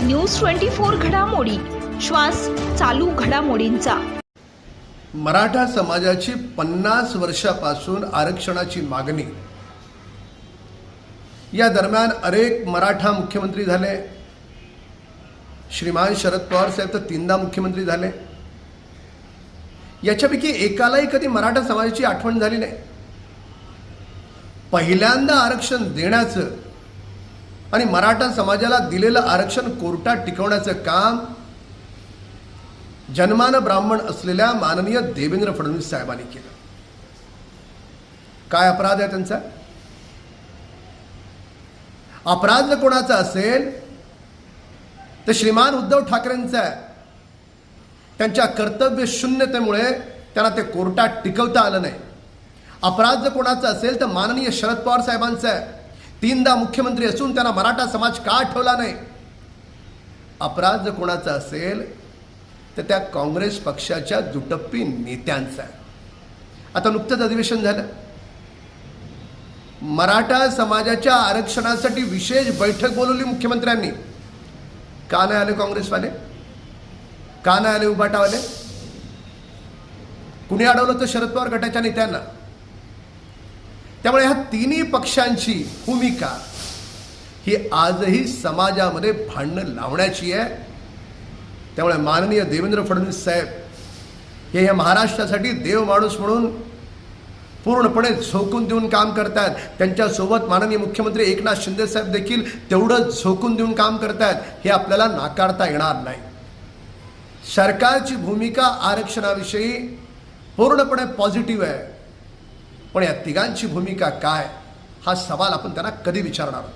News 24 घडामोडी, श्वास चालू घडामोडींचा। मराठा समाजाची 50 वर्षापासून आरक्षणाची मागणी। या दरम्यान अनेक मराठा मुख्यमंत्री झाले। श्रीमान शरद पवार साहेब तर 3दा मुख्यमंत्री झाले। याच्यापैकी एकालाही कधी मराठा समाजाची आठवण झाली नाही। पहिल्यांदा आरक्षण देण्याचं आणि मराठा समाजाला दिलेलं आरक्षण कोर्टात टिकवण्याचं काम जन्मानं ब्राह्मण असलेल्या माननीय देवेंद्र फडणवीस साहेबांनी केलं। काय अपराध आहे त्यांचा? अपराध जर कोणाचा असेल तर श्रीमान उद्धव ठाकरेंचा आहे। त्यांच्या कर्तव्य शून्यतेमुळे त्यांना ते कोर्टात टिकवता आलं नाही। अपराध जर कोणाचा असेल तर माननीय शरद पवार साहेबांचा आहे। 3दा मुख्यमंत्री असून त्यांना मराठा समाज का ठेवला नाही? अपराध जर कोणाचा असेल तर त्या काँग्रेस पक्षाच्या दुटप्पी नेत्यांचा आहे। आता नुकतंच अधिवेशन झालं। मराठा समाजाच्या आरक्षणासाठी विशेष बैठक बोलवली मुख्यमंत्र्यांनी। का नाही आले काँग्रेसवाले? का नाही आले उबाटावाले? कुणी अडवलं तर शरद पवार गटाच्या नेत्यांना। त्यामुळे ह्या तिन्ही पक्षांची भूमिका ही आजही समाजामध्ये भांडणं लावण्याची आहे। त्यामुळे माननीय देवेंद्र फडणवीस साहेब हे या महाराष्ट्रासाठी देव माणूस म्हणून पूर्णपणे झोकून देऊन काम करतात। त्यांच्यासोबत माननीय मुख्यमंत्री एकनाथ शिंदे साहेब देखील तेवढंच झोकून देऊन काम करतात। हे आपल्याला नाकारता येणार नाही। सरकारची भूमिका आरक्षणाविषयी पूर्णपणे पॉझिटिव्ह आहे, पण या तिघांची भूमिका काय हा सवाल आपण त्यांना कधी विचारणार आहोत?